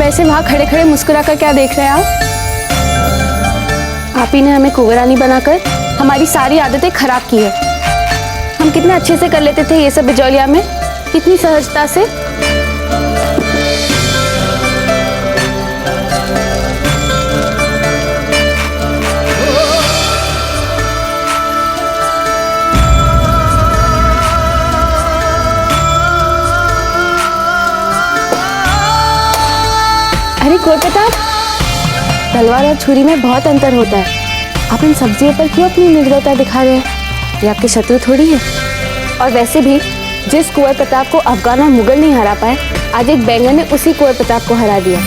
ऐसे वहां खड़े खड़े मुस्कुरा कर क्या देख रहे हैं आप ही ने हमें कुंवरानी बनाकर हमारी सारी आदतें खराब की है। हम कितने अच्छे से कर लेते थे ये सब बिजौलिया में, कितनी सहजता से। अरे कुंवर प्रताप, तलवार और छुरी में बहुत अंतर होता है। आप इन सब्जियों पर क्यों अपनी निग्रता दिखा रहे हैं? ये आपके शत्रु थोड़ी है। और वैसे भी जिस कुंवर प्रताप को अफगान और मुगल नहीं हरा पाए, आज एक बैंगन ने उसी कुंवर प्रताप को हरा दिया।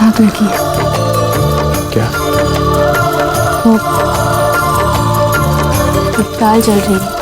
आग लगी है। क्या? वो दाल जल रही है।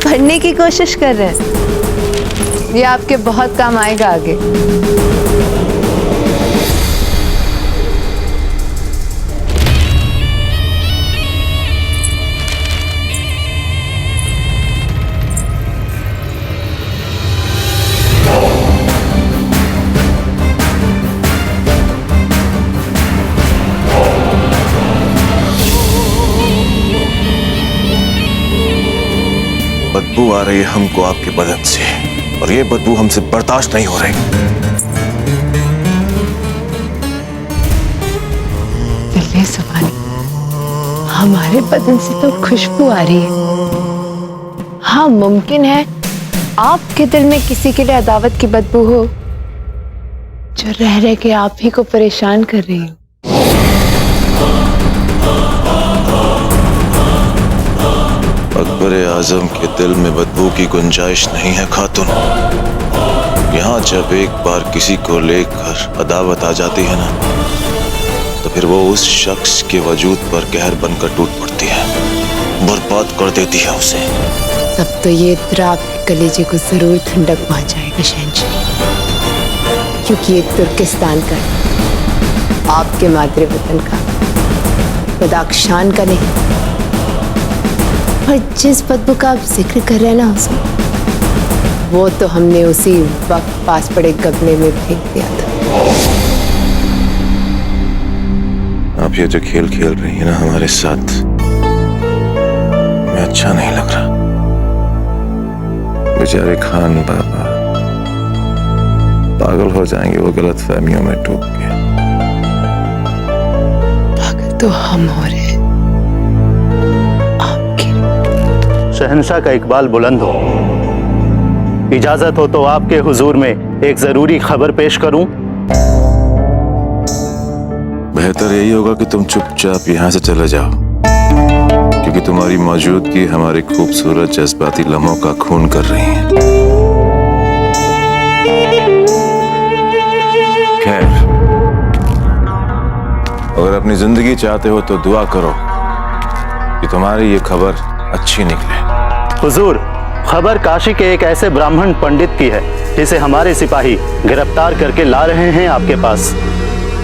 पढ़ने की कोशिश कर रहे हैं। ये आपके बहुत काम आएगा आगे। बदबू आ रही है हमको आपके बदन से, और ये बदबू हमसे बर्दाश्त नहीं हो रही। दिल्ली सुभानी, हमारे बदन से तो खुशबू आ रही है। हाँ, मुमकिन है आपके दिल में किसी के लिए अदावत की बदबू हो जो रह रह के आप ही को परेशान कर रही हो। अकबर आजम के दिल में बदबू की गुंजाइश नहीं है खातून। यहाँ जब एक बार किसी को लेकर अदावत आ जाती है ना, तो फिर वो उस शख्स के वजूद पर कहर बनकर टूट पड़ती है, बर्बाद कर देती है उसे। तब तो ये इत्रा आपके कलेजे को जरूर ठंडक पहुंचाएगा शहंशाह, क्योंकि ये तुर्किस्तान का है, आपके मातृ वतन का, बदाख्शान का नहीं। और जिस बदबू का आप जिक्र कर रहे हैं ना उसमें, वो तो हमने उसी वक्त पास पड़े गमले में फेंक दिया था। आप ये जो खेल खेल रही है ना हमारे साथ, मैं अच्छा नहीं लग रहा। बेचारे खान बाबा पागल हो जाएंगे वो गलत फहमियों में टूट के। पागल तो हम हो रहे हैं। शहंशाह का इकबाल बुलंद हो। इजाजत हो तो आपके हुजूर में एक जरूरी खबर पेश करूं। बेहतर यही होगा कि तुम चुपचाप यहाँ से चले जाओ, क्योंकि तुम्हारी मौजूदगी हमारे खूबसूरत जज्बाती लम्हों का खून कर रही है। खैर, अगर अपनी जिंदगी चाहते हो तो दुआ करो कि तुम्हारी ये खबर अच्छी निकले। हुजूर, खबर काशी के एक ऐसे ब्राह्मण पंडित की है जिसे हमारे सिपाही गिरफ्तार करके ला रहे हैं आपके पास।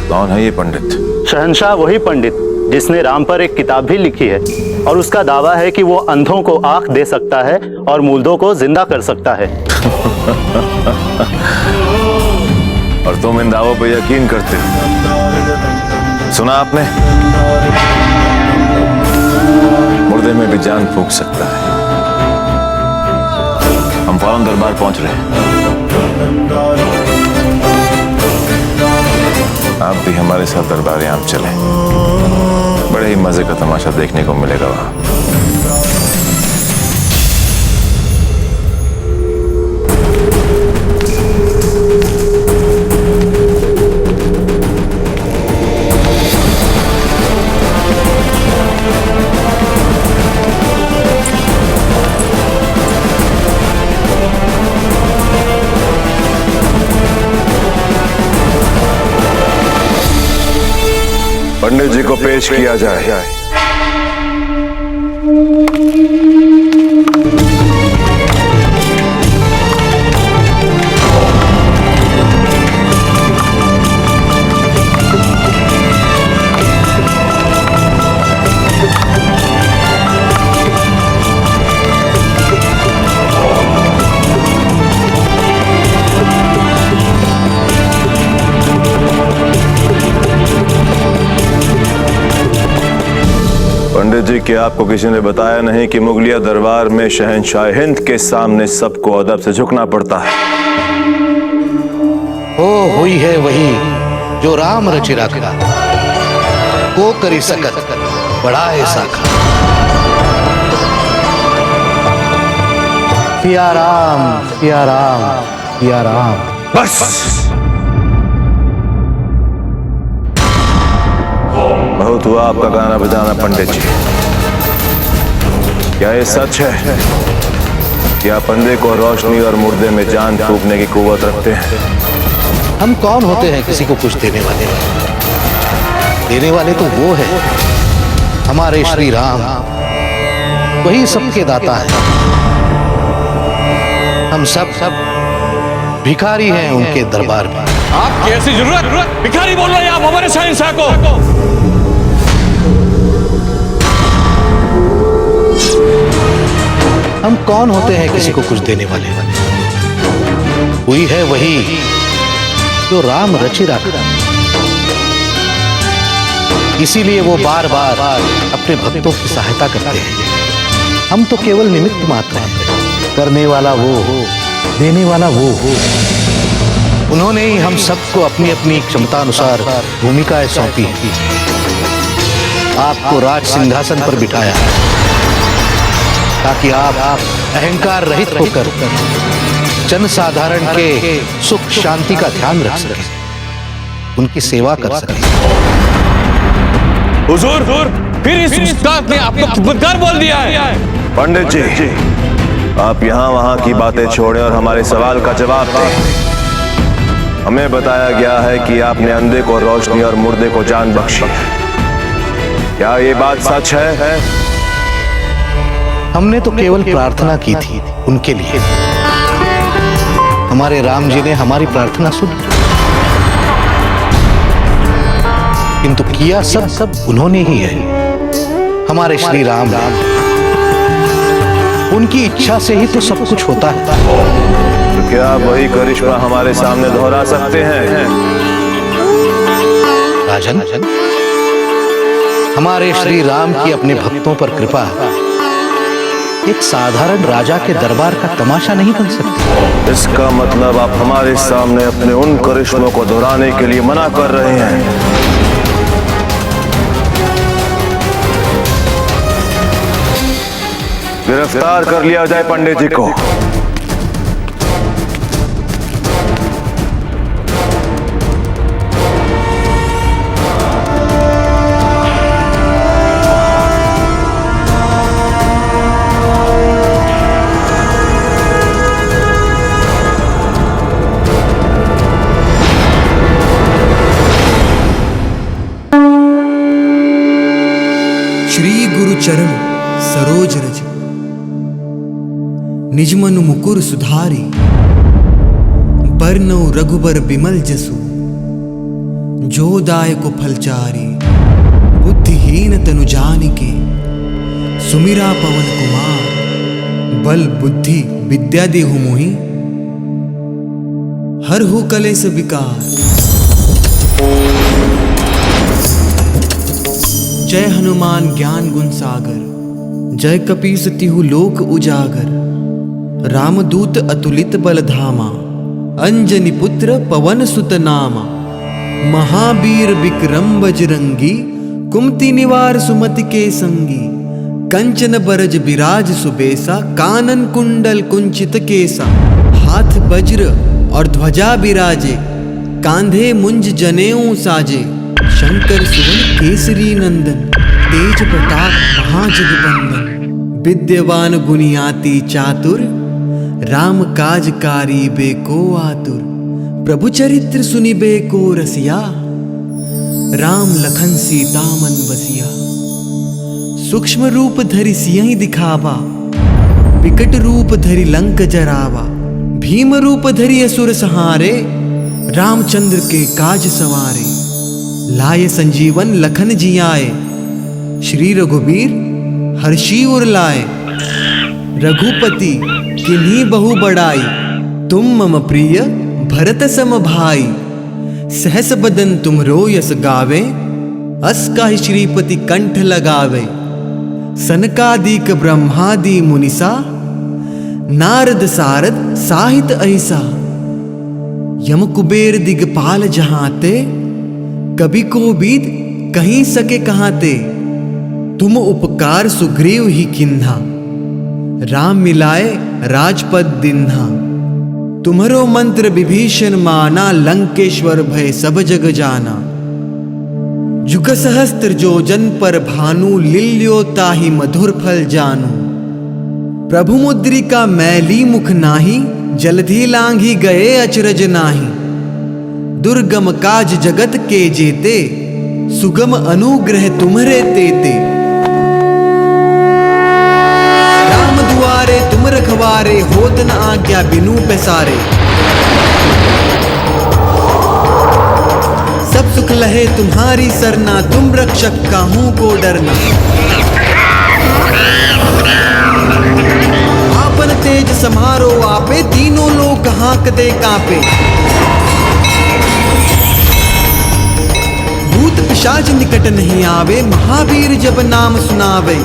कौन है ये पंडित? शहंशाह वही पंडित जिसने राम पर एक किताब भी लिखी है, और उसका दावा है कि वो अंधों को आंख दे सकता है और मुर्दों को जिंदा कर सकता है। और तुम इन दावों पर यकीन करते हो? सुना आपने? मुर्दे में भी जान फूंक सकता है। हम फौरन दरबार पहुंच रहे हैं। आप भी हमारे साथ दरबार आम चलें। बड़े ही मजे का तमाशा देखने को मिलेगा वहां। पंडित जी को पेश किया जाए। पंडित जी, क्या आपको किसी ने बताया नहीं कि मुगलिया दरबार में शहंशाह हिंद के सामने सबको अदब से झुकना पड़ता है? ओ हुई है वही जो राम रचि रखा, को करी सकत बढ़ाए साखा। सिया राम सिया राम सिया राम। बस बहुत हुआ आपका गाना बजाना पंडित जी। क्या ये सच है कि आप अंधे को रोशनी और मुर्दे में जान फूंकने की कुव्वत रखते हैं? हम कौन होते हैं किसी को कुछ देने वाले? देने वाले तो वो है हमारे श्री राम, वही सबके दाता है। हम सब भिखारी हैं उनके दरबार में। आपकी ऐसी जरूरत भिखारी बोल रहे हैं आप हमारे शहंशाह को? हम कौन होते हैं किसी को कुछ देने वाले? हुई है वही जो राम रचि राखा, इसीलिए वो बार बार अपने भक्तों की सहायता करते हैं। हम तो केवल निमित्त मात्र हैं। करने वाला वो हो, देने वाला वो हो। उन्होंने ही हम सबको अपनी अपनी क्षमता अनुसार भूमिकाएं सौंपी हैं। आपको राज सिंहासन पर बिठाया ताकि आप अहंकार रहित होकर जनसाधारण के सुख शांति का ध्यान रख सकें, उनकी सेवा कर सकें। हुजूर, फिर इस उस्ताद ने आपको खिदमतगार बोल दिया है। पंडित जी, आप यहाँ वहाँ की बातें छोड़ें और हमारे सवाल का जवाब दें। हमें बताया गया है कि आपने अंधे को रोशनी और मुर्दे को जान बख्शी। क्या ये बात सच है? हमने तो केवल प्रार्थना की थी उनके लिए। हमारे राम जी ने हमारी प्रार्थना सुनी, किंतु किया सब उन्होंने ही है। हमारे श्री राम, उनकी इच्छा से ही तो सब कुछ होता है। तो क्या आप वही करिश्मा हमारे सामने दोहरा सकते हैं? राजन, हमारे श्री राम की अपने भक्तों पर कृपा एक साधारण राजा के दरबार का तमाशा नहीं बन सकती। इसका मतलब आप हमारे सामने अपने उन करिश्मों को दोहराने के लिए मना कर रहे हैं। गिरफ्तार कर लिया जाए पंडित जी को। श्री गुरु चरण सरोज रज, निज मनु मुकुर सुधारी। बरनौ रघुबर बिमल जसु, जो दायक फलचारी। बुद्धिहीन तनु जानिके, सुमिरा पवन कुमार। बल बुद्धि विद्या देहु मोहि, हरहु कलेस विकार। जय हनुमान ज्ञान गुण सागर, जय कपीस तिहु लोक उजागर। रामदूत अतुलित बल धामा, अंजनी पुत्र पवन सुत नामा। महावीर विक्रम बजरंगी, कुमति निवार सुमति के संगी। कंचन बरज विराज सुबेसा, कानन कुंडल कुंचित केसा। हाथ वज्र और ध्वजा विराजे, कांधे मुंज जनेऊ साजे। शंकर सुवन केसरी नंदन, तेज प्रताप महाजगबंदन। विद्यवान गुणियाति चातुर, राम काज कारी बेको आतुर। प्रभु चरित्र सुनि बेको रसिया, राम लखन सीता मन बसिया। सूक्ष्म रूप धरि सियहि दिखावा, विकट रूप धरि लंक जरावा। भीम रूप धरि असुर संहारे, रामचंद्र के काज सवारे। लाए संजीवन लखन जियाए, श्री रघुबीर हर्षि उर लाए। रघुपति किन्हीं बहु बड़ाई, तुम मम प्रिय भरत सम भाई। सहस बदन तुमरो यस गावे, अस काहि श्रीपति कंठ लगावे। सनकादिक ब्रह्मादि मुनिसा, नारद सारद साहित अहिसा। यम कुबेर दिगपाल जहांते, कभी को बीत कहीं सके कहाते। तुम उपकार सुग्रीव ही किन्हा, राम मिलाए राजपद दिन्हा। तुम्हरो मंत्र विभीषण माना, लंकेश्वर भय सब जग जाना। जुग सहस्त्र जो जन पर भानु, लिल्यो ताहि मधुर फल जानू। प्रभु मुद्रिका मैली मुख नाही, जलधि लांघी गए अचरज नाही। दुर्गम काज जगत के जेते, सुगम अनुग्रह तुम्हरे तेते। राम दुआरे तुम रखवारे, होत न आज्ञा बिनु पैसारे। सब सुख लहे तुम्हारी सरना, तुम रक्षक काहू को डरना। आपन तेज समारो आपे, तीनों लोग हाँक दे कांपे। भूत पिशाच निकट नहीं आवे, महावीर जब नाम सुनावे।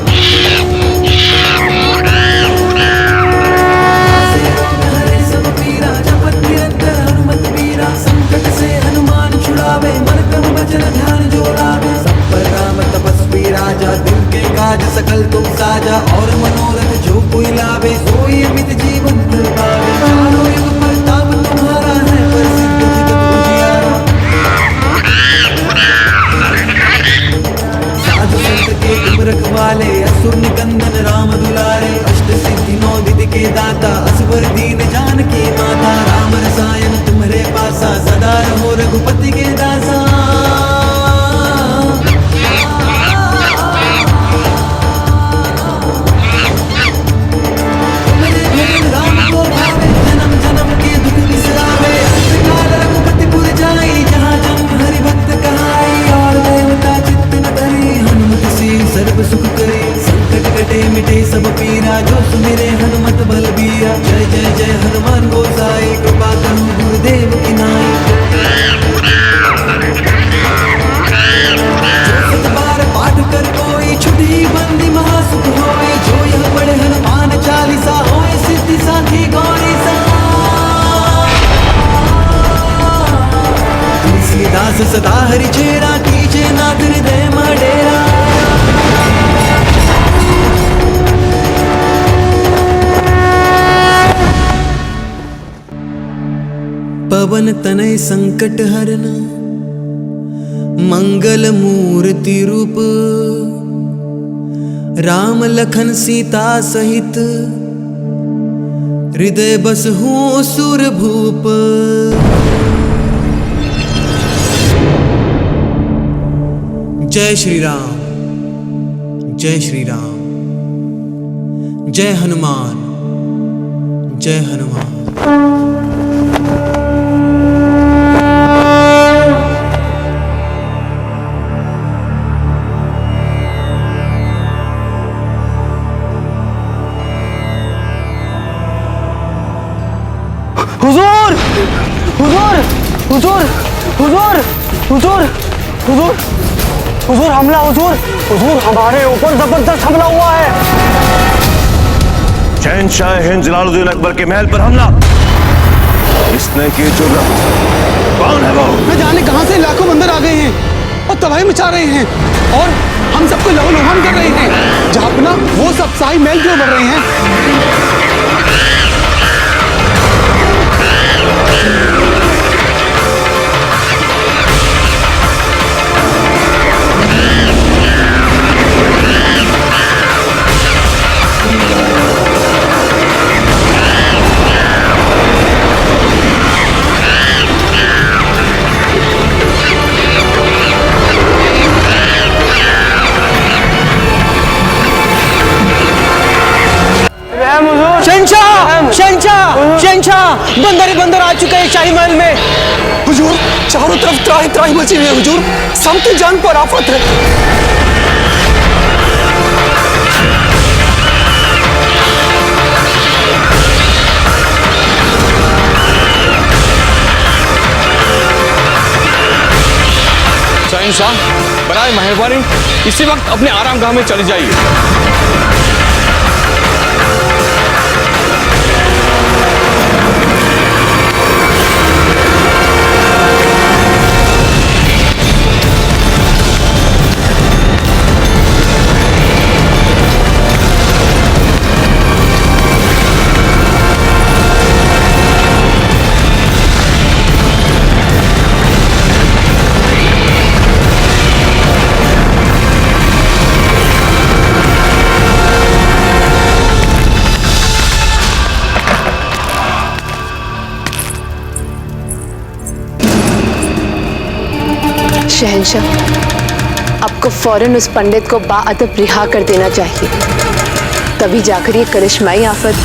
संकट से हनुमान छुड़ावे, मन क्रम वचन ध्यान जो लावे। सब पर राम तपस्वी राजा, दिल के काज सकल तुम साजा। और मनोरथ जो कोई लावे, सोई अमित जीवन फल पावे। चारों युग प्रताप तुम्हारा है, प्रसिद्ध जगत उजियारा। साधु संत के तुम रखवाले, असुर निकंदन राम दुलारे। अष्ट सिद्धि नौ निधि के दाता, असवर दीन जानकी माता। राम रसायन तुम्हारे पासा, सदा रहो रघुपति के दासा। तुम्हारे भजन राम को भावे, जन्म जन्म के दुख बिसरावे। अंतकाल रघुपति पुर जाई, जहाँ जन्म हरि भक्त कहाई। और देवता चित्त न धरी, हनुमत से सर्व सुख करे। संकट कटे मिटे सब पीरा, जो सुमिरे हनुमत बल बीरा। जय जय जय हनुमान गोसाई, कृपा करो गुरुदेव की नाई। जो सत बार पाठ कर कोई, छुटी बंदी महासुख होए। जो यह पढ़े हनुमान चालीसा, होए सिद्धि साखी गौरी सा। तुलसीदास सदा हरि चेरा, कीजे नाथ हृदय में डेरा। पवन तनय संकट हरन, मंगल मूर्ति रूप। राम लखन सीता सहित, हृदय बसहु सुर भूप। जय श्री राम, जय श्री राम, जय हनुमान, जय हनुमान। हुजूर, हुजूर, हुजूर, हुजूर, हुजूर, हुजूर, हुजूर हमला, हुजूर, हुजूर हमारे ऊपर जबरदस्त हमला हुआ है। शहंशाह हिंद जलालुद्दीन अकबर के महल पर हमला। इसने की जुर्रत, कौन है वो? न जाने कहां से लाखों बंदर आ गए हैं और तबाही मचा रहे हैं और हम सबको लहूलुहान कर रहे हैं। जहापना वो सब शाही महल क्यों बढ़ रहे हैं? शहंशाह, बंदर ही बंदर आ चुके हैं शाही महल में। हुजूर, चारों तरफ त्राही त्राही मची हुई है हुजूर, सबकी जान पर आफत है। शहंशाह, बराए मेहरबानी इसी वक्त अपने आरामगाह में चले जाइए। शहंशाह, आपको फौरन उस पंडित को बाअदब रिहा कर देना चाहिए, तभी जाकर ये करिश्माई आफत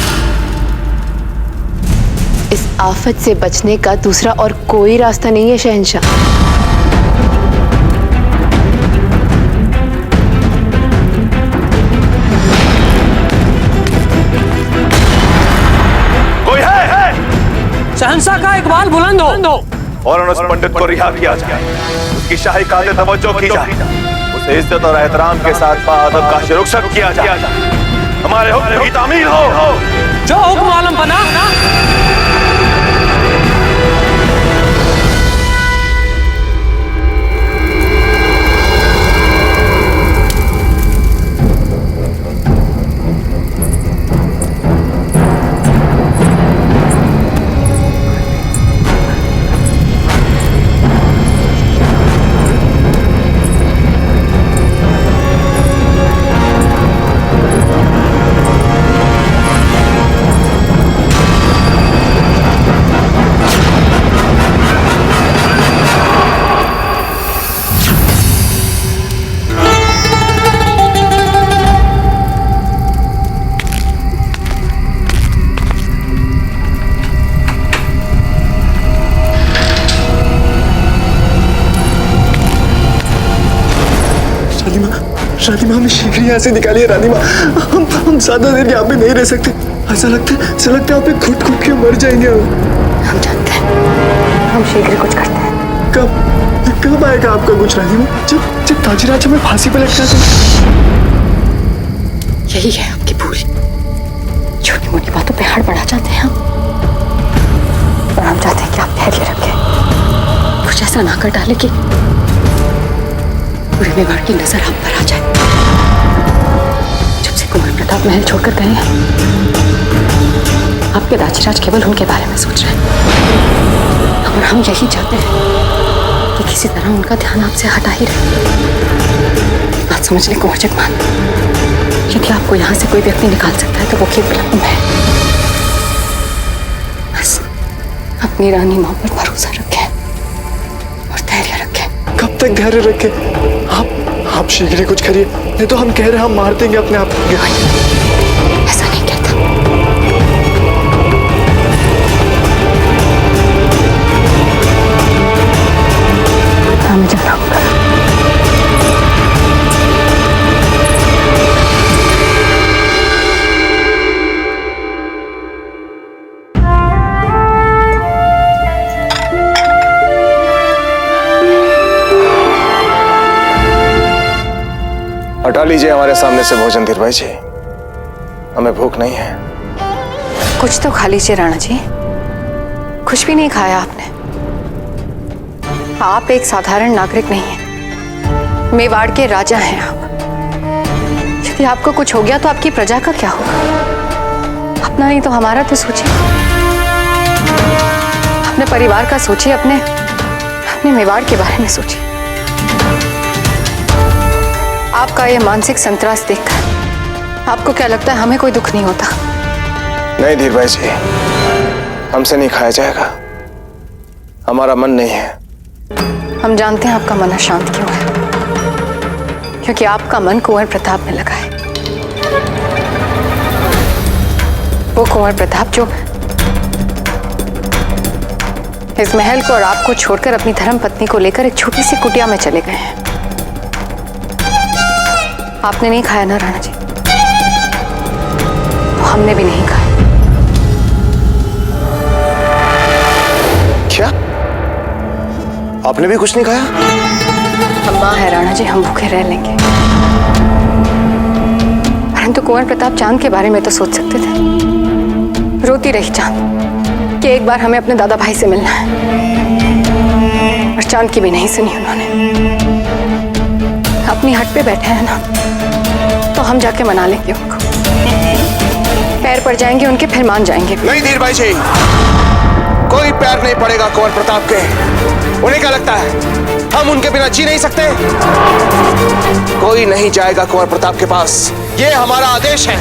आफत से बचने का दूसरा और कोई रास्ता नहीं है शहंशाह। कोई है? शहंशाह का इकबाल बुलंद हो। और उस पंडित को रिहा किया जाए, उसकी शाही काते तवज्जो की जाए, उसे इज्जत और एहतराम के साथ बाअदब का रुखसत किया जाए। हमारे हुक्म की तामील हो। जो हुक्म आलम बना। रानीमा हमें शीघ्र यहाँ से निकालिए रानीमा। हम ज्यादा देर यहाँ पे नहीं रह सकते। ऐसा लगता है आप घुट घुट के मर जाएंगे। हम जानते हैं, हम शीघ्र कुछ करते हैं। कब आएगा आपका कुछ रानीमा? जब ताजीराज हमें फांसी पे लटका दे। यही है आपकी भूल। छोटी मोटी बातों पे हाड़ बढ़ा जाते हैं हम, और हम चाहते हैं कि आप धैर्य रखें, कुछ ऐसा ना कर डाले कि पूरे मेवाड़ की नजर हम पर आ जाए। जब से कुंवर प्रताप महल छोड़कर गए हैं, आपके राजराज केवल उनके बारे में सोच रहे हैं, और हम यही चाहते हैं कि किसी तरह उनका ध्यान आपसे हटा ही रहे। बात समझ लें कुंवर जगमान, यदि आपको यहाँ से कोई व्यक्ति निकाल सकता है तो वो केवल हम है। बस अपनी रानी मां पर भरोसा रखें और धैर्य रखें। कब तक धैर्य रखें? आप शीघ्र कुछ करिए, नहीं तो हम कह रहे हैं हम मार देंगे अपने आप को। ऐसा नहीं कहता। हमें जाना होगा। हटा लीजिए हमारे सामने से भोजन धीर भाई जी, हमें भूख नहीं है। कुछ तो खा लीजिए राणा जी। कुछ भी नहीं खाया आपने। आप एक साधारण नागरिक नहीं हैं, मेवाड़ के राजा हैं आप। यदि आपको कुछ हो गया तो आपकी प्रजा का क्या होगा? अपना नहीं तो हमारा तो सोचिए, अपने परिवार का सोचिए, अपने मेवाड़ के बारे में सोचिए। आपका ये मानसिक संतरास देखकर आपको क्या लगता है हमें कोई दुख नहीं होता? नहीं धीर भाई जी, हमसे नहीं खाया जाएगा, हमारा मन नहीं है। हम जानते हैं आपका मन अशांत क्यों है, क्योंकि आपका मन कुंवर प्रताप में लगा है। वो कुंवर प्रताप जो इस महल को और आपको छोड़कर अपनी धर्म पत्नी को लेकर एक छोटी सी कुटिया में चले गए हैं। आपने नहीं खाया ना राणा जी? तो हमने भी नहीं खाया। क्या आपने भी कुछ नहीं खाया? हम मां है राणा जी, हम भूखे रह लेंगे, परंतु कुंवर प्रताप चांद के बारे में तो सोच सकते थे। रोती रही चांद कि एक बार हमें अपने दादा भाई से मिलना है, और चांद की भी नहीं सुनी उन्होंने। अपनी हट पे बैठे हैं ना, तो हम जाके मना लेंगे उनको, पैर पड़ जाएंगे उनके, फिर मान जाएंगे। नहीं धीर भाई जी, कोई पैर नहीं पड़ेगा कुंवर प्रताप के। उन्हें क्या लगता है हम उनके बिना जी नहीं सकते? कोई नहीं जाएगा कुंवर प्रताप के पास, ये हमारा आदेश है।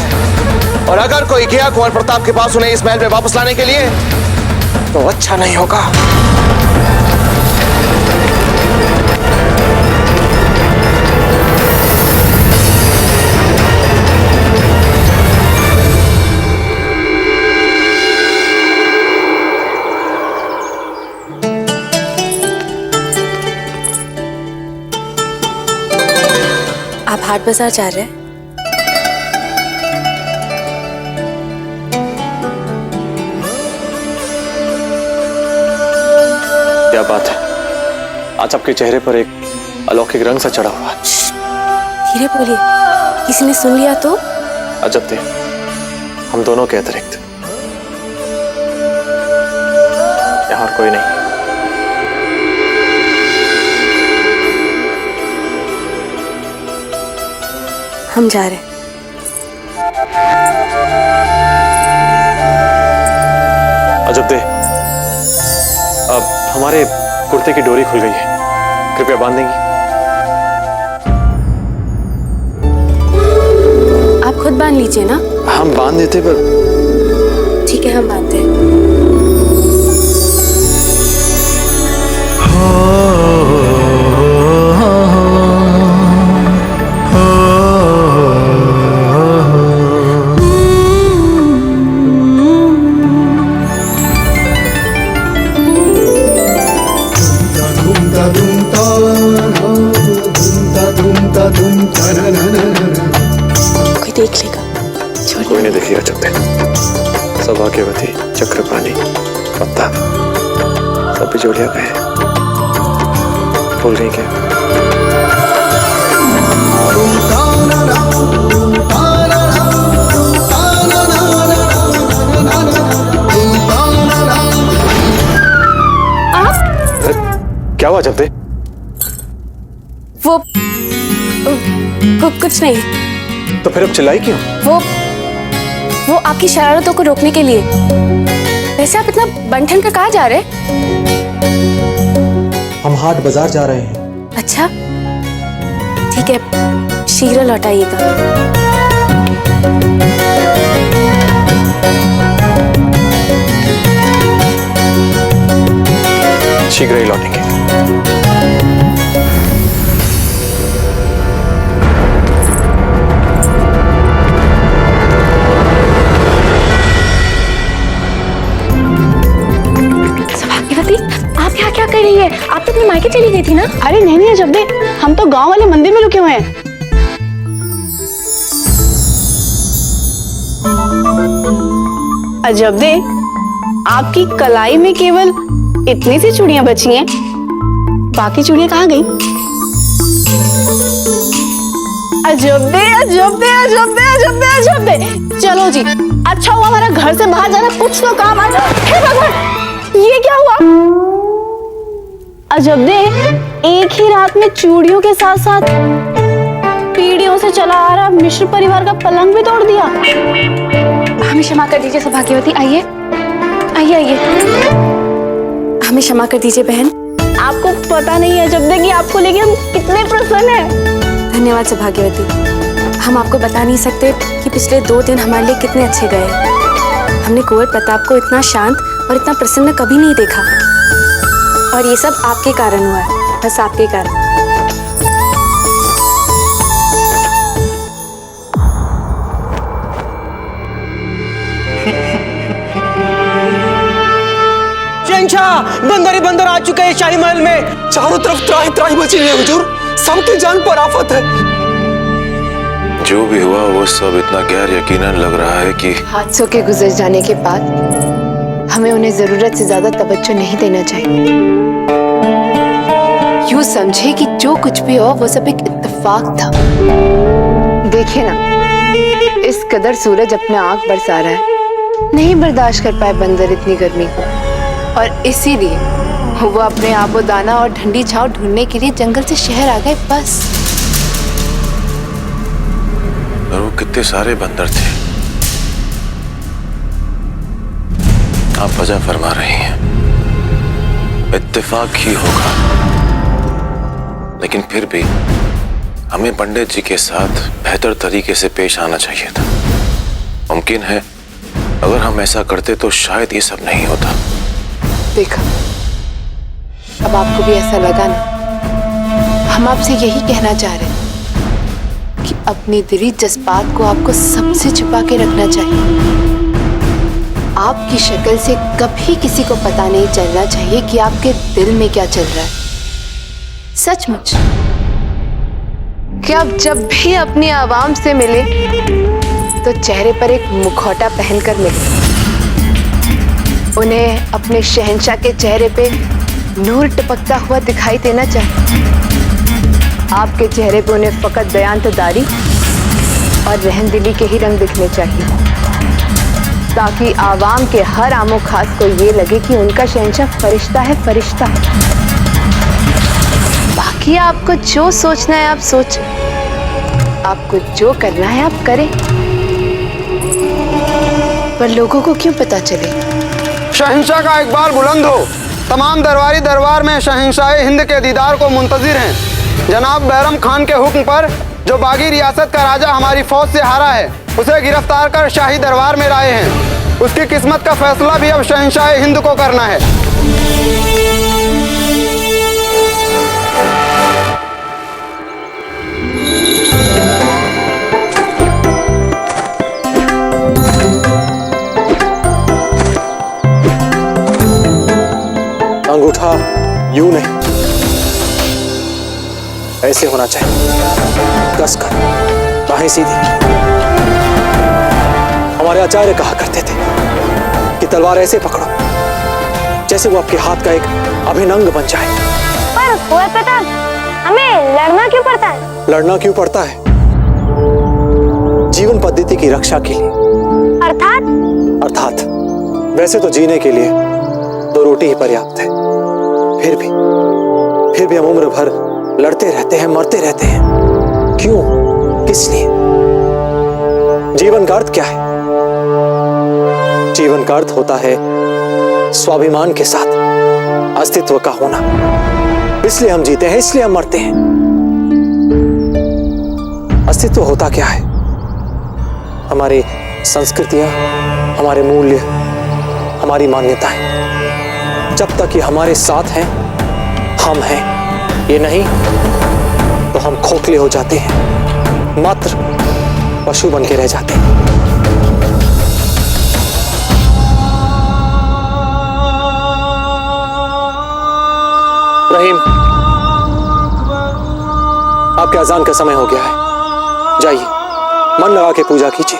और अगर कोई गया कुंवर प्रताप के पास उन्हें इस महल में वापस लाने के लिए, तो अच्छा नहीं होगा। हाट बाजार जा रहे हैं? क्या बात है, आज आपके चेहरे पर एक अलौकिक रंग सा चढ़ा हुआ है। धीरे बोलिए, किसी ने सुन लिया तो? अजब थे, हम दोनों के अतिरिक्त यहाँ और कोई नहीं। हम जा रहे हैं। अजब दे, अब हमारे कुर्ते की डोरी खुल गई है, कृपया बांध देंगी? आप खुद बांध लीजिए ना। हम बांध देते पर। ठीक है, हम बांधते हैं। कोई देख लेगा, कोई नहीं देखिएगा। चलते सौभाग्यवती, चक्रपाणी, पत्ता सब बिजोड़िया गए, भूल गई क्या? क्या हुआ जब दे? वो कुछ नहीं। तो फिर अब चिल्लाई क्यों? वो आपकी शरारतों को रोकने के लिए। वैसे आप इतना बंठन कर कहाँ जा रहे? हम हाट बाजार जा रहे हैं। अच्छा, ठीक है, शीघ्र लौट आइएगा। शीघ्र ही लौटेंगे। आप यहाँ क्या कर रही है? आप तो अपने मायके चली गई थी ना? अरे नहीं नहीं अजब दे, हम तो गांव वाले मंदिर में रुके हुए हैं। अजब दे, आपकी कलाई में केवल इतनी सी चूड़ियां बची हैं, बाकी चूड़ियां कहाँ गई? अजब दे अजब दे अजब दे अजब दे अजब दे। चलो जी, अच्छा हुआ हमारा घर से बाहर जाना, कुछ तो काम आया। हे भगवान, ये क्या हुआ? अजब दे, एक ही रात में चूड़ियों के साथ साथ पीढ़ियों से चला आ रहा मिश्र परिवार का पलंग भी तोड़ दिया। हमें क्षमा कर दीजिए सौभाग्यवती। आइए आइए आइए, हमें क्षमा कर दीजिए बहन। आपको पता नहीं है अजब दे कि आपको लेके हम कितने प्रसन्न हैं। धन्यवाद सौभाग्यवती। हम आपको बता नहीं सकते कि पिछले 2 दिन हमारे लिए कितने अच्छे गए। हमने कुंवर प्रताप को इतना शांत और इतना प्रसन्न कभी नहीं देखा, और ये सब आपके कारण हुआ है, बस आपके कारण। शहंशाह, बंदर ही बंदर आ चुके हैं शाही महल में। चारों तरफ त्राही त्राही मची हुई है हुजूर, सबकी जान पर आफत है। जो भी हुआ वो सब इतना गैर यकीनन लग रहा है कि हादसों के गुजर जाने के बाद हमें उन्हें जरूरत से ज्यादा तवज्जो नहीं देना चाहिए। यूं समझे कि जो कुछ भी हो वो सब एक इत्तेफाक था। देखिए ना, इस कदर सूरज अपना आग बरसा रहा है, नहीं बर्दाश्त कर पाए बंदर इतनी गर्मी को, और इसीलिए वो अपने आबो दाना और ठंडी छांव ढूंढने के लिए जंगल से शहर आ गए। बस। और वो कितने सारे बंदर थे। आप वजह फरमा रही हैं, इत्तेफाक ही होगा, लेकिन फिर भी हमें पंडित जी के साथ बेहतर तरीके से पेश आना चाहिए था। मुमकिन है अगर हम ऐसा करते तो शायद ये सब नहीं होता। देखा, अब आपको भी ऐसा लगा ना? हम आपसे यही कहना चाह रहे हैं कि अपनी दिली जज्बात को आपको सबसे छुपा के रखना चाहिए। आपकी शक्ल से कभी किसी को पता नहीं चलना चाहिए कि आपके दिल में क्या चल रहा है। सचमुच कि आप जब भी अपनी आवाम से मिले तो चेहरे पर एक मुखौटा पहनकर मिले। उन्हें अपने शहंशाह के चेहरे पे नूर टपकता हुआ दिखाई देना चाहिए। आपके चेहरे पे उन्हें फकत बयानतदारी और रहमदिली के ही रंग दिखने चाहिए, ताकि आवाम के हर आमो खास को ये लगे कि उनका शहंशाह फरिश्ता है, फरिश्ता। बाकी आपको जो सोचना है आप सोचें, आपको जो करना है आप करें, पर लोगों को क्यों पता चले? शहंशाह का इकबाल बुलंद हो। तमाम दरबारी दरबार में शहंशाह हिंद के दीदार को मुंतजिर हैं। जनाब बैरम खान के हुक्म पर जो बागी रियासत का राजा हमारी फौज से हारा है, उसे गिरफ्तार कर शाही दरबार में लाए हैं। उसकी किस्मत का फैसला भी अब शहंशाह हिंद को करना है। अंगूठा यूं नहीं, ऐसे होना चाहिए, कसकर, बाहें सीधी। हमारे आचार्य कहा करते थे कि तलवार ऐसे पकड़ो जैसे वो आपके हाथ का एक अभिन्न अंग बन जाए। पर कुंवर प्रताप, हमें लड़ना क्यों पड़ता है? लड़ना क्यों पड़ता है? जीवन पद्धति की रक्षा के लिए। अर्थात वैसे तो जीने के लिए 2 रोटी ही पर्याप्त है, फिर भी हम उम्र भर लड़ते रहते हैं, मरते रहते हैं। क्यों? किस लिए? जीवन का अर्थ क्या है? जीवन का अर्थ होता है स्वाभिमान के साथ अस्तित्व का होना। इसलिए हम जीते हैं, इसलिए हम मरते हैं। अस्तित्व होता क्या है? हमारी संस्कृतियां, हमारे मूल्य, हमारी मान्यताएं। जब तक ये हमारे साथ हैं, हम हैं। ये नहीं तो हम खोखले हो जाते हैं, मात्र पशु बन के रह जाते हैं। रहीम, आपके अजान का समय हो गया है। जाइए, मन लगा के पूजा कीजिए,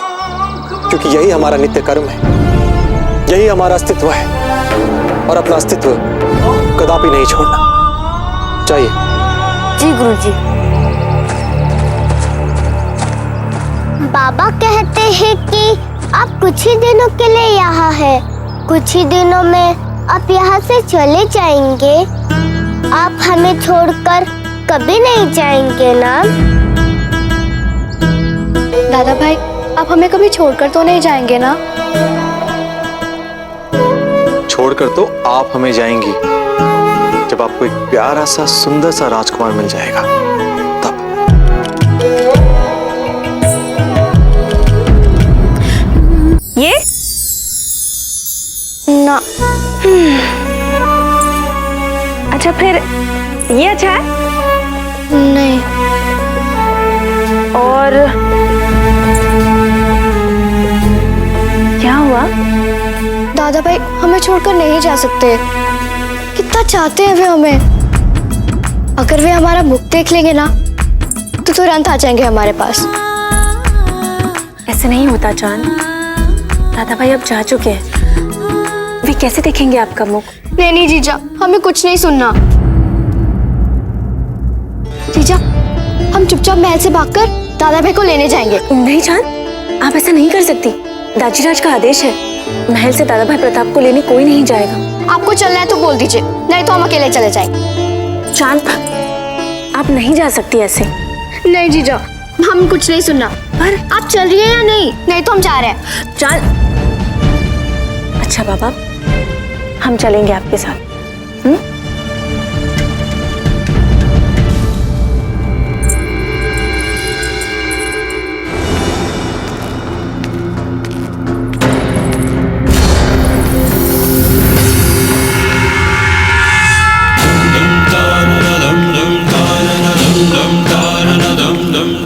क्योंकि यही हमारा नित्य कर्म है, यही हमारा अस्तित्व है, और अपना अस्तित्व कदापि नहीं छोड़ना। जाइए। जी गुरुजी। बाबा कहते हैं कि आप कुछ ही दिनों के लिए यहाँ है, कुछ ही दिनों में आप यहाँ से चले जाएंगे। आप हमें छोड़कर कभी नहीं जाएंगे ना? दादा भाई, आप हमें कभी छोड़कर तो नहीं जाएंगे ना? छोड़कर तो आप हमें जाएंगी जब आपको एक प्यारा सा सुंदर सा राजकुमार मिल जाएगा, तब। ये ना। अच्छा, फिर ये अच्छा है? नहीं। और क्या हुआ? दादा भाई, हमें छोड़कर नहीं जा सकते। कितना चाहते हैं वे हमें। अगर वे हमारा मुख देख लेंगे ना तो तुरंत आ जाएंगे हमारे पास। ऐसे नहीं होता जान। दादा भाई अब जा चुके हैं, वे कैसे देखेंगे आपका मुख? नहीं जीजा, हमें कुछ नहीं सुनना। जीजा, हम चुपचाप महल से भागकर दादा भाई को लेने जाएंगे। नहीं जान, आप ऐसा नहीं कर सकती। दाजीराज का आदेश है, महल से दादा भाई प्रताप को लेने कोई नहीं जाएगा। आपको चलना है तो बोल दीजिए, नहीं तो हम अकेले चले जाएंगे। जान, आप नहीं जा सकती ऐसे। नहीं जीजा, हम कुछ नहीं सुनना। पर आप चल रही हैं या नहीं? नहीं तो हम जा रहे हैं। जान। अच्छा बाबा, हम चलेंगे आपके साथ। dum dum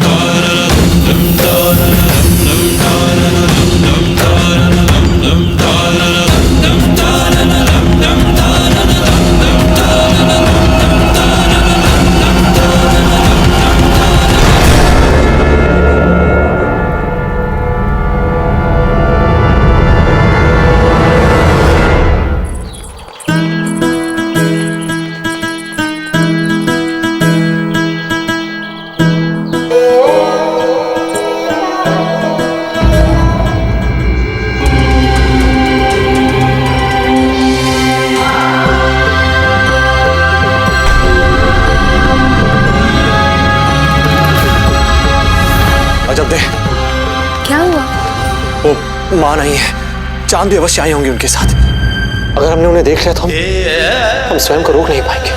माँ नहीं है, चांद भी अवश्य आई होंगी उनके साथ। अगर हमने उन्हें देख लिया तो हम स्वयं को रोक नहीं पाएंगे,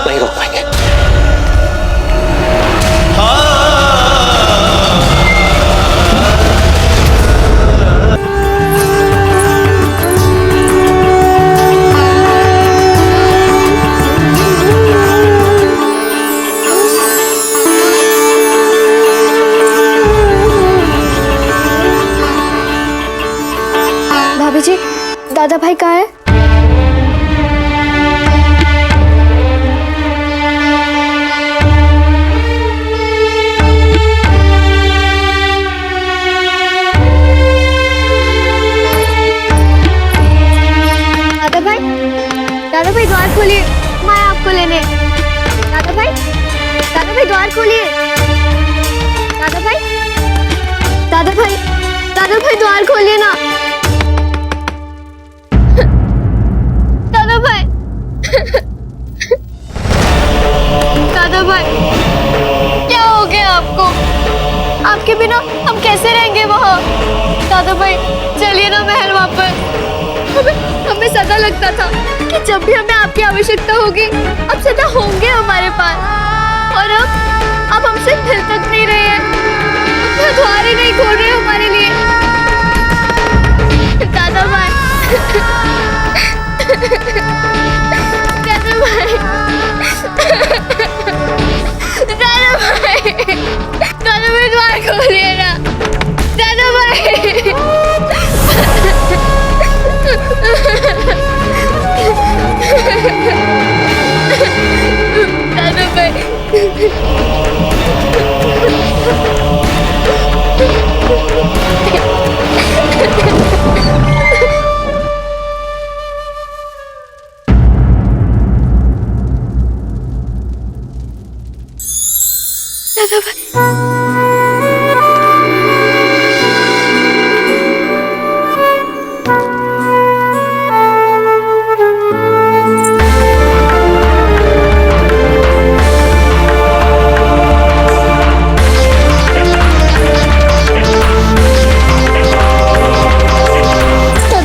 नहीं रोक पाएंगे। भाभी जी, दादा भाई कहाँ है? दादा भाई द्वार खोलिए, मैं आपको लेने। दादा भाई द्वार खोलिए। दादा भाई द्वार खोलिए ना। दादा भाई क्या हो गया आपको? आपके बिना हम कैसे रहेंगे वहाँ? दादा भाई चलिए ना महल वापस। हमें सदा लगता था कि जब भी हमें आपकी आवश्यकता होगी आप सदा होंगे हमारे पास, और अब हमसे मिल तक नहीं रहे हैं, अपना द्वार ही नहीं खोल रहे हमारे लिए। दादा भाई द्वार खोलिए ना। दादा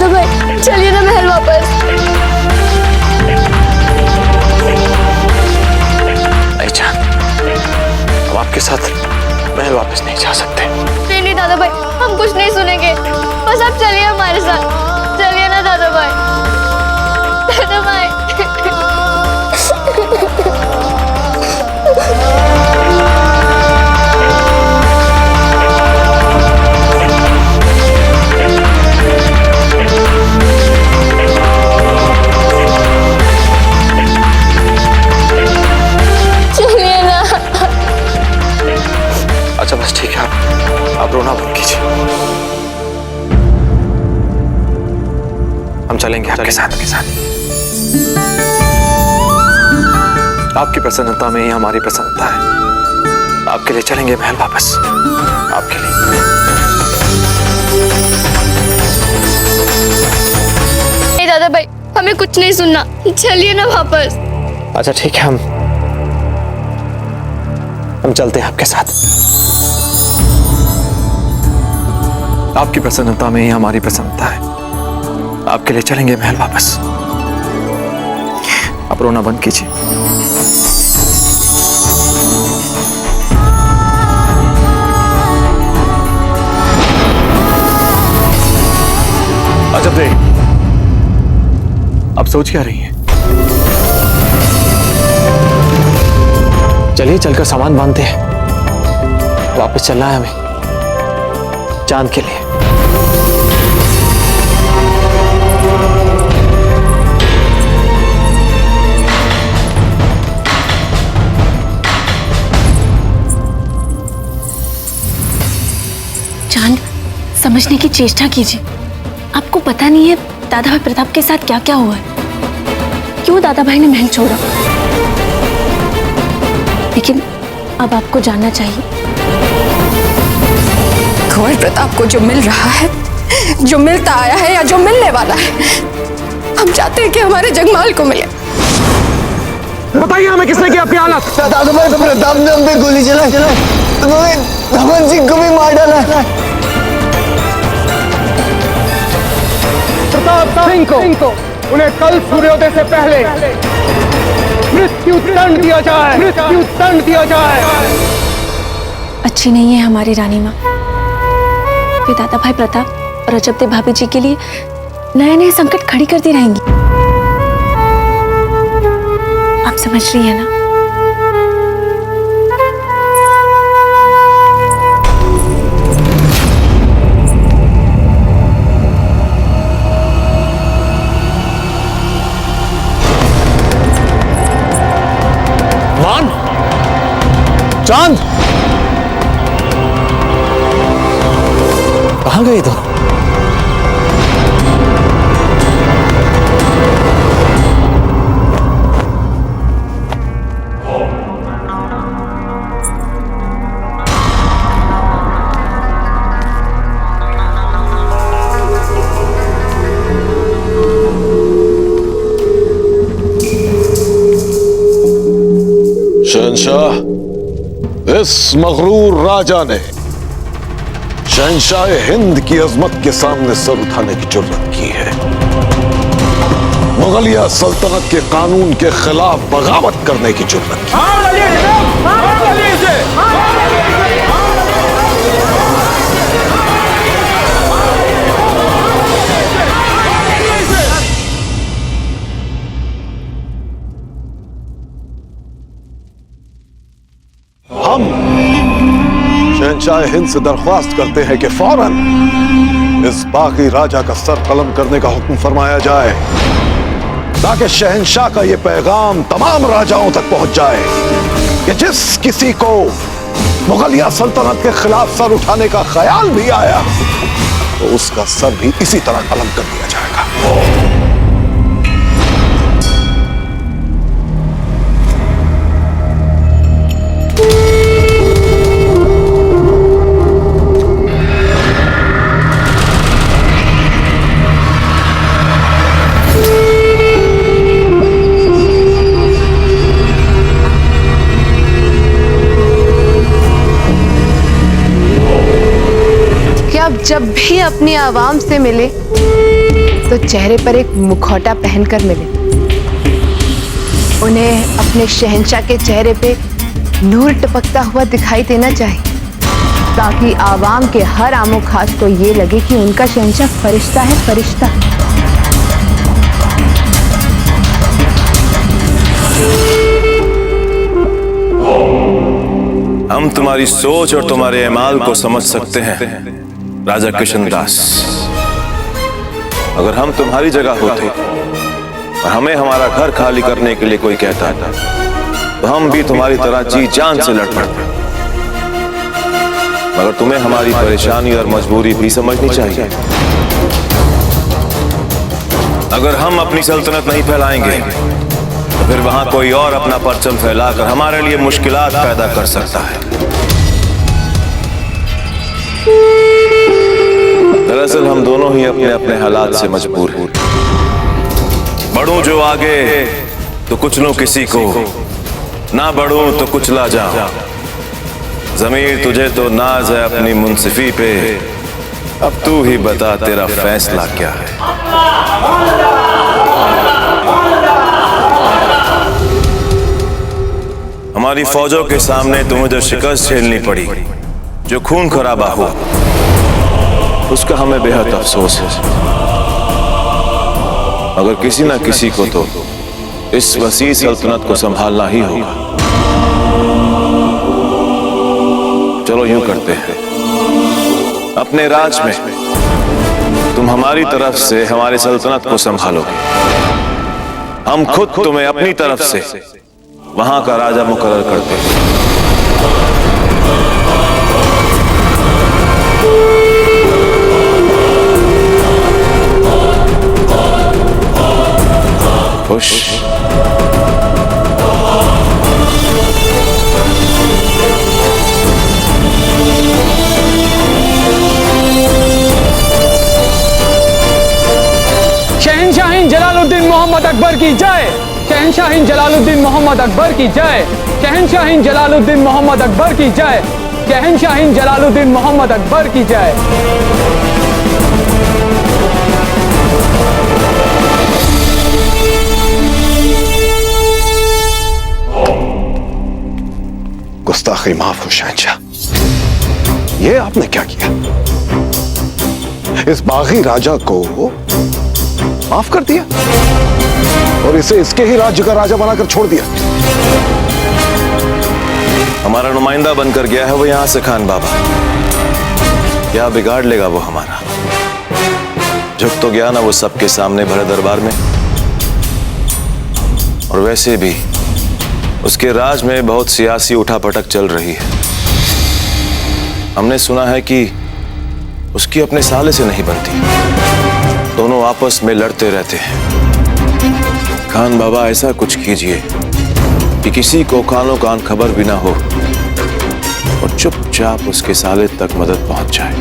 भाई चलिए ना महल वापस। नहीं जान, हम आपके साथ महल वापस नहीं जा सकते। नहीं दादा भाई, हम कुछ नहीं सुनेंगे, बस आप चलिए हमारे साथ। चलिए ना दादा भाई। दादा भाई अच्छा बस ठीक है, आप रोना बंद कीजिए। हम चलेंगे आपके साथ। आपकी प्रसन्नता में ही हमारी प्रसन्नता है। आपके लिए चलेंगे महल वापस, आपके लिए। नहीं दादा भाई, हमें कुछ नहीं सुनना, चलिए ना वापस। अच्छा ठीक है, हम चलते हैं आपके साथ। आपकी प्रसन्नता में ही हमारी प्रसन्नता है। आपके लिए चलेंगे महल वापस। आप रोना बंद कीजिए। अजब दे, अब सोच क्या रही हैं? चलिए चलकर सामान बांधते हैं, वापस चलना है हमें चांद के लिए। चांद, समझने की चेष्टा कीजिए। आपको पता नहीं है दादा भाई प्रताप के साथ क्या क्या हुआ है, क्यों दादा भाई ने महल छोड़ा। लेकिन अब आपको जानना चाहिए, कुंवर प्रताप को जो मिल रहा है, जो मिलता आया है या जो मिलने वाला है, हम चाहते हैं कि हमारे जगमाल को मिले। बताइए हमें किसने किया आपकी हालत? दादा भाई प्रताप ने हम पे गोली चलाई। उन्होंने धवन सिंह को भी मार डाला। प्रताप सिंह को उन्हें कल सूर्योदय से पहले मृत्यु दंड दिया जाए, मृत्यु दंड दिया जाए। अच्छी नहीं है हमारी रानी माँ। वे दादा भाई प्रताप और रजबदेव भाभी जी के लिए नए नए संकट खड़ी करती रहेंगी। आप समझ रही है ना? चांद कहाँ गए तो? शहंशाह, इस मगरूर राजा ने शहंशाह हिंद की अजमत के सामने सर उठाने की जुर्रत की है। मुगलिया सल्तनत के कानून के खिलाफ बगावत करने की जुर्रत की। हम शहंशाह हिंद से दरख्वास्त करते हैं कि फौरन इस बागी राजा का सर कलम करने का हुक्म फरमाया जाए, ताकि शहंशाह का यह पैगाम तमाम राजाओं तक पहुंच जाए कि जिस किसी को मुगलिया सल्तनत के खिलाफ सर उठाने का ख्याल भी आया तो उसका सर भी इसी तरह कलम कर दिया जाएगा। जब भी अपनी आवाम से मिले तो चेहरे पर एक मुखौटा पहनकर मिले। उन्हें अपने शहंशाह के चेहरे पे नूर टपकता हुआ दिखाई देना चाहिए, ताकि आवाम के हर आमो खास को ये लगे कि उनका शहंशाह फरिश्ता है, फरिश्ता। हम तुम्हारी सोच और तुम्हारे अमाल को समझ सकते हैं राजा कृष्णदास। अगर हम तुम्हारी जगह होते और हमें हमारा घर खाली करने के लिए कोई कहता था तो हम भी तुम्हारी तरह जी जान से लड़ पड़ते। मगर तुम्हें हमारी परेशानी और मजबूरी भी समझनी चाहिए। अगर हम अपनी सल्तनत नहीं फैलाएंगे तो फिर वहां कोई और अपना परचम फैलाकर हमारे लिए मुश्किलात पैदा कर सकता है। दरअसल हम दोनों ही अपने अपने हालात से मजबूर हैं। बढ़ूं जो आगे तो कुछ लो किसी को, ना बढ़ूं तो कुचला जा। ज़मीर तुझे तो नाज है अपनी मुंसिफी पे, अब तू ही बता तेरा फैसला क्या है। हमारी फौजों के सामने तुम्हें जो शिकस्त झेलनी पड़ी, जो खून खराबा हुआ, उसका हमें बेहद अफसोस है। अगर किसी ना किसी को तो इस वसी सल्तनत को संभालना ही होगा। चलो यूं करते हैं, अपने राज में तुम हमारी तरफ से हमारी सल्तनत को संभालोगे, हम खुद तुम्हें अपनी तरफ से वहां का राजा मुकर्रर करते हैं। खुश? शहंशाह जलालुद्दीन मोहम्मद अकबर की जय। शहंशाह जलालुद्दीन मोहम्मद अकबर की जय। शहंशाह जलालुद्दीन मोहम्मद अकबर की जय। शहंशाह जलालुद्दीन मोहम्मद अकबर की जय। गुस्ताखी माफ हो शहंशाह, ये आपने क्या किया? इस बागी राजा को माफ कर दिया और इसे इसके ही राज्य का राजा बनाकर छोड़ दिया। हमारा नुमाइंदा बनकर गया है वो यहां से खान बाबा, क्या बिगाड़ लेगा वो हमारा? झुक तो गया ना वो सबके सामने भरे दरबार में। और वैसे भी उसके राज में बहुत सियासी उठापटक चल रही है। हमने सुना है कि उसकी अपने साले से नहीं बनती, दोनों आपस में लड़ते रहते हैं। खान बाबा ऐसा कुछ कीजिए कि किसी को कानो कान खबर भी ना हो और चुपचाप उसके साले तक मदद पहुंच जाए।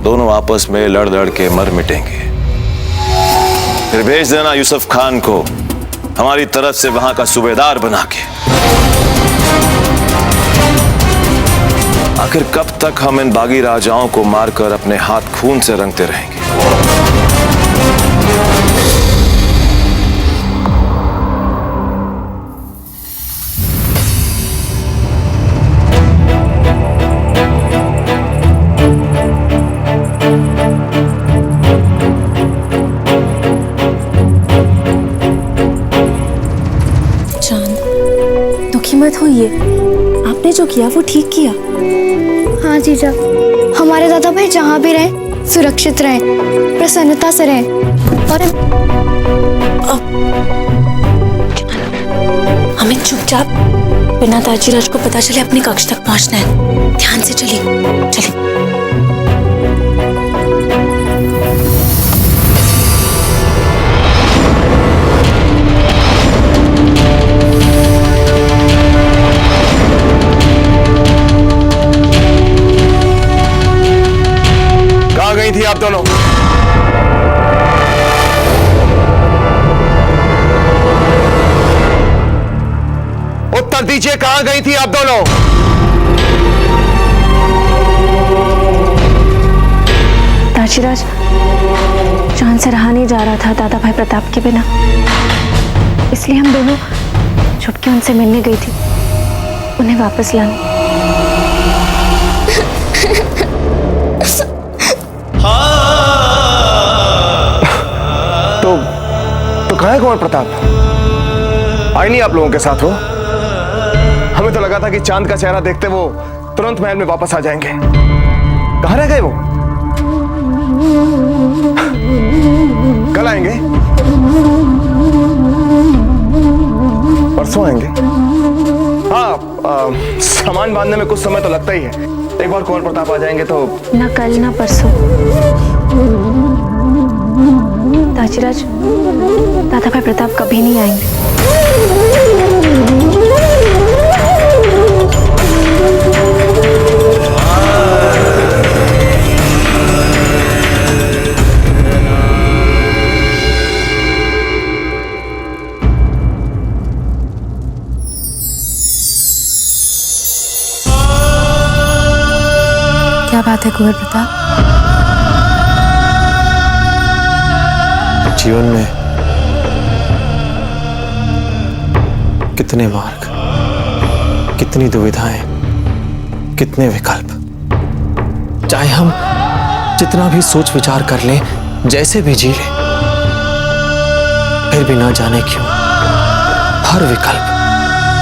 दोनों आपस में लड़ लड़ के मर मिटेंगे। फिर भेज देना यूसुफ खान को हमारी तरफ से वहां का सूबेदार बना के। आखिर कब तक हम इन बागी राजाओं को मारकर अपने हाथ खून से रंगते रहेंगे? मत होइए, आपने जो किया वो ठीक किया। हाँ जीजा, हमारे दादा भाई जहाँ भी रहे सुरक्षित रहे, प्रसन्नता से रहे। और हमें चुपचाप बिना ताजीराज को पता चले अपने कक्ष तक पहुंचना है। ध्यान से चलिए चलिए। गई थी आप दोनों? उत्तर दीजिए, कहां गई थी आप दोनों? ताजीराज, चांद से रहा नहीं जा रहा था दादा भाई प्रताप के बिना, इसलिए हम दोनों छुपके उनसे मिलने गई थी, उन्हें वापस लाने। तो कहां है कुंवर प्रताप? आए नहीं आप लोगों के साथ हो? हमें तो लगा था कि चांद का चेहरा देखते वो तुरंत महल में वापस आ जाएंगे। कहां रह गए वो? कल आएंगे? परसों आएंगे? हाँ, सामान बांधने में कुछ समय तो लगता ही है। एक बार कुंवर प्रताप आ जाएंगे तो ना कल ना परसों। ताजीराज, दादा भाई प्रताप कभी नहीं आएंगे। क्या बात है कुंवर प्रताप? जीवन में कितने मार्ग, कितनी दुविधाएं, कितने विकल्प। चाहे हम जितना भी सोच विचार कर लें, जैसे भी जी लें, फिर भी ना जाने क्यों हर विकल्प,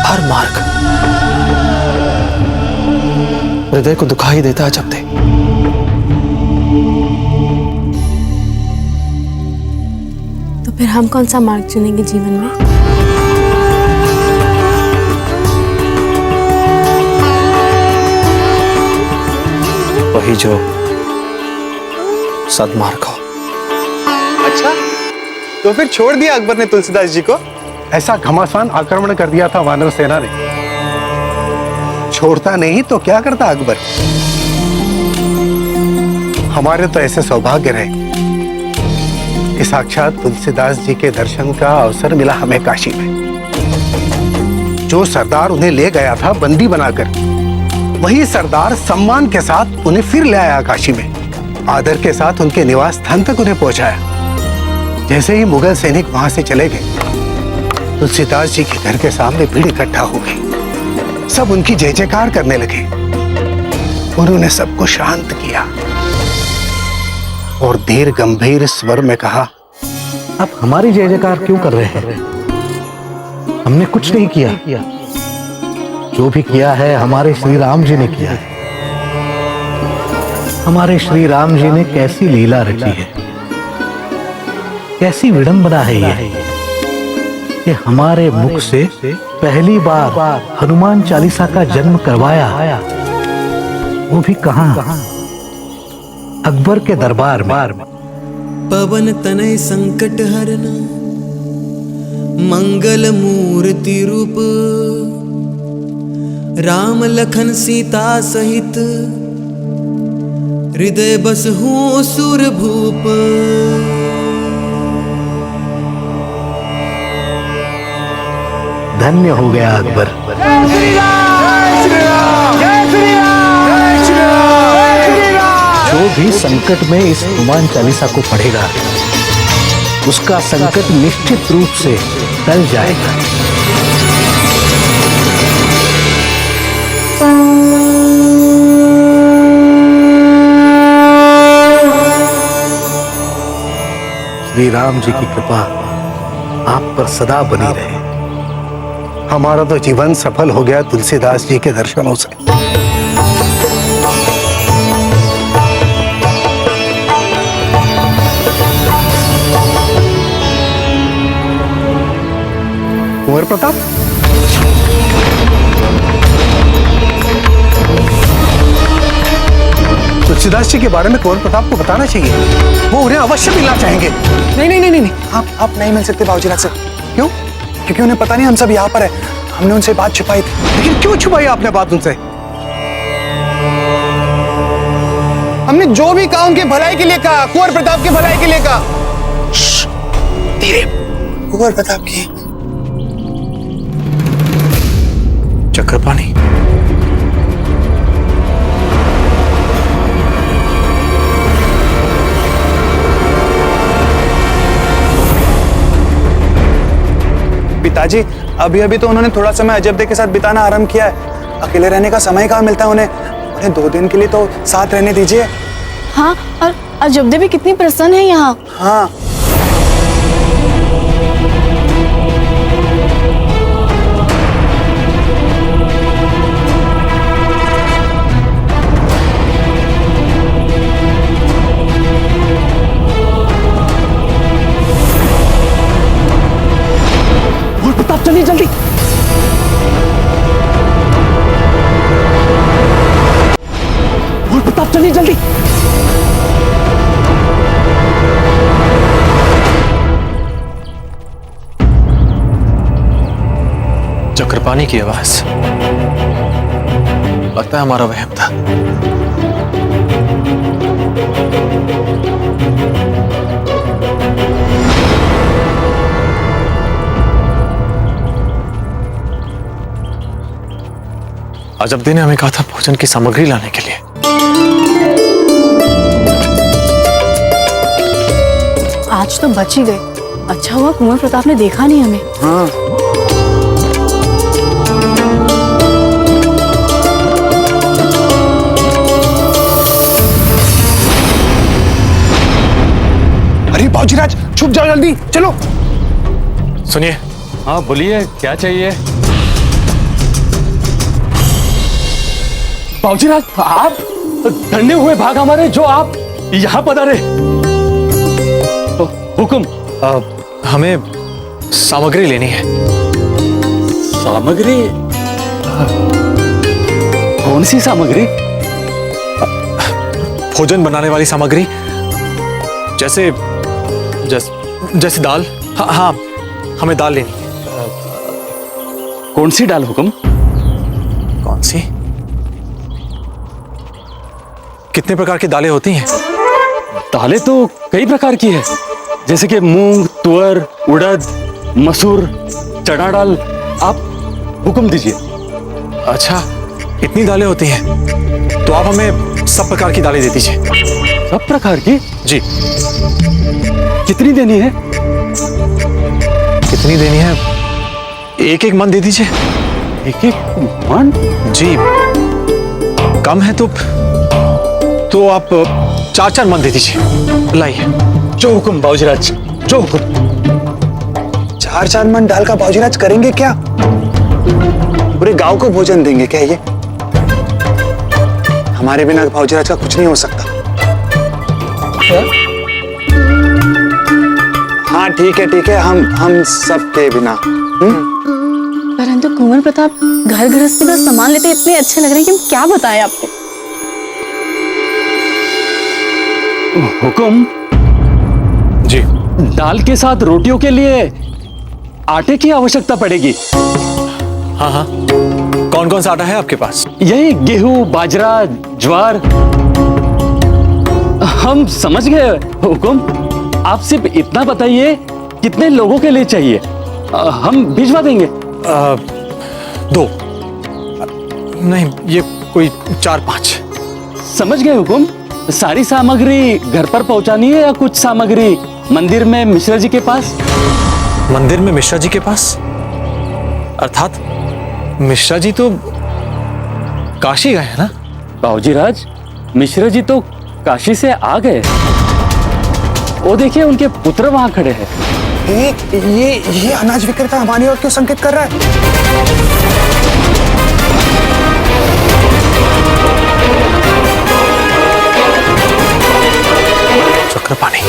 हर मार्ग हृदय को दुखा ही देता है जब तक। तो फिर हम कौन सा मार्ग चुनेंगे जीवन में? वही जो सदमार्ग हो। अच्छा, तो फिर छोड़ दिया अकबर ने तुलसीदास जी को? ऐसा घमासान आक्रमण कर दिया था वानर सेना ने, छोड़ता नहीं तो क्या करता अकबर? हमारे तो ऐसे सौभाग्य रहे कि साक्षात तुलसीदास जी के दर्शन का अवसर मिला हमें काशी में। जो सरदार उन्हें ले गया था बंदी बनाकर, वही सरदार सम्मान के साथ उन्हें फिर ले आया काशी में। आदर के साथ उनके निवास स्थान तक उन्हें पहुंचाया। जैसे ही मुगल सैनिक वहां से चले गए, तुलसीदास जी के घर के सामने भीड़ इकट्ठा हो गई। सब उनकी जय जयकार करने लगे। उन्होंने सबको शांत किया और धीर गंभीर स्वर में कहा, आप हमारी जय जयकार क्यों कर रहे हैं? हमने कुछ नहीं किया। जो भी किया है हमारे श्री राम जी ने किया है। हमारे श्री राम जी ने कैसी लीला रची है, कैसी विडंबना है ये कि हमारे मुख से पहली बार हनुमान चालीसा का जन्म करवाया, वो भी कहां? अकबर के दरबार में। पवन तनय संकट हरन मंगल मूर्ति रूप, राम लखन सीता सहित हृदय बसहु सुर भूप। धन्य हो गया अकबर। जो भी संकट में इस हनुमान चालीसा को पढ़ेगा, उसका संकट निश्चित रूप से टल जाएगा। श्री राम जी की कृपा आप पर सदा बनी रहे। हमारा तो जीवन सफल हो गया तुलसीदास जी के दर्शनों से। कुंवर प्रताप, तुलसीदास जी के बारे में कुंवर प्रताप को बताना चाहिए। वो उन्हें अवश्य मिलना चाहेंगे। नहीं नहीं नहीं नहीं, आप नहीं मिल सकते बाबूजी से। क्यों? क्योंकि उन्हें पता नहीं हम सब यहाँ पर है। हमने उनसे बात छुपाई थी। लेकिन क्यों छुपाई आपने बात उनसे? हमने जो भी कहा उनके भलाई के लिए कहा, कुंवर प्रताप के भलाई के लिए कहा। धीरे। कुंवर प्रताप की चक्रपाणी, पिताजी, अभी अभी तो उन्होंने थोड़ा समय अजबदे के साथ बिताना आरंभ किया है। अकेले रहने का समय कहाँ मिलता है उन्हें 2 दिन के लिए तो साथ रहने दीजिए। हाँ, और अजबदे भी कितनी प्रसन्न है यहाँ। हाँ, चलिए जल्दी। प्रताप चलिए जल्दी। चक्रपाणी की आवाज, लगता है हमारा वहम था। अजबदे ने हमें कहा था भोजन की सामग्री लाने के लिए। आज तो बच ही गए। अच्छा हुआ कुंवर प्रताप ने देखा नहीं हमें। हाँ। अरे बाबूजीराज, छुप जाओ जल्दी, चलो। सुनिए। हाँ बोलिए, क्या चाहिए? बाबूजीराज, आप धन्य हुए भाग हमारे जो आप यहाँ पधारे। हुक्म। हमें सामग्री लेनी है। सामग्री? कौन सी सामग्री? भोजन बनाने वाली सामग्री, जैसे जैसे दाल। हाँ हाँ, हमें दाल लेनी है। कौन सी दाल हुक्म? कौन सी? कितने प्रकार की दालें होती हैं? दालें तो कई प्रकार की है, जैसे कि मूंग, तुअर, उड़द, मसूर, चना दाल। आप हुक्म दीजिए। अच्छा, इतनी दालें होती हैं तो आप हमें सब प्रकार की दालें दे दीजिए। सब प्रकार की? जी। कितनी देनी है? कितनी देनी है? एक एक मन दे दीजिए। एक एक मन? जी। कम है तो आप 4-4 मन दे दीजिए। लाइए। जो हुक्म बाबूजीराज, जो हुक्म। 4-4 मन दाल का बाबूजीराज करेंगे क्या? पूरे गांव को भोजन देंगे क्या ये? हमारे बिना बाबूजीराज का कुछ नहीं हो सकता। हाँ ठीक है, हम सबके बिना। परंतु कुंवर प्रताप घर गृहस्थी का सामान लेते इतने अच्छे लग रहे हैं कि हम क्या बताएं आपको। हुक्म। जी। दाल के साथ रोटियों के लिए आटे की आवश्यकता पड़ेगी। हाँ। कौन कौन सा आटा है आपके पास? यही गेहूं, बाजरा, ज्वार। हम समझ गए हुक्म। आप सिर्फ इतना बताइए कितने लोगों के लिए चाहिए, हम भिजवा देंगे। 2 नहीं, ये कोई 4-5। समझ गए हुक्म। सारी सामग्री घर पर पहुंचानी है या कुछ सामग्री मंदिर में मिश्रा जी के पास? मंदिर में मिश्रा जी के पास? अर्थात मिश्रा जी तो काशी गए हैं ना? बाबूजीराज, मिश्रा जी तो काशी से आ गए। वो देखिए उनके पुत्र वहां खड़े हैं। ये अनाज विक्रेता हमारी ओर क्यों संकेत कर रहा है? चक्रपाणी।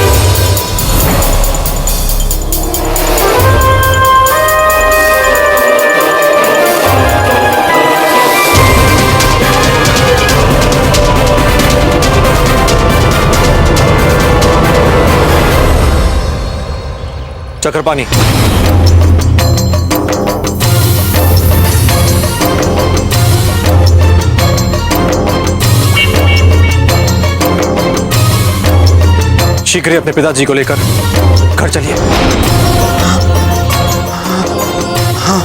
चक्रपाणी। शीघ्र ही अपने पिताजी को लेकर घर चलिए। हाँ।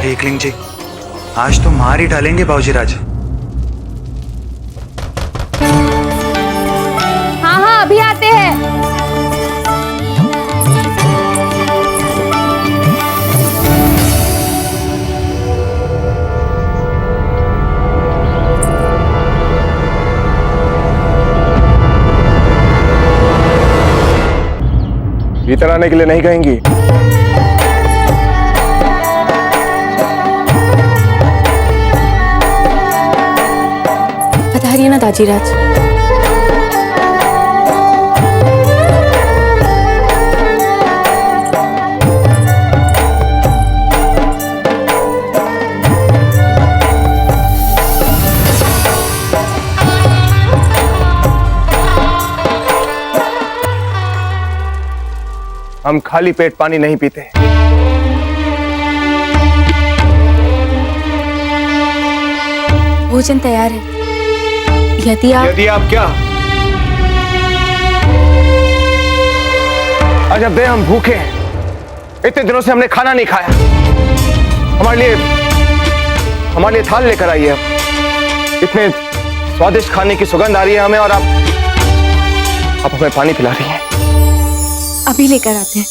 एकलिंग जी, आज तो मार ही डालेंगे बाबूजीराज। हाँ अभी आते हैं। भीतर आने के लिए नहीं कहेंगी? पधारिए ना ताजीराज। हम खाली पेट पानी नहीं पीते। भोजन तैयार है। यदि आप क्या? आज अब दे हम भूखे हैं। इतने दिनों से हमने खाना नहीं खाया। हमारे लिए थाल लेकर आई है। इतने स्वादिष्ट खाने की सुगंध आ रही है हमें, और आप हमें पानी पिला रही हैं। अभी लेकर आते हैं।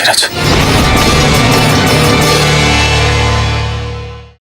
चलो।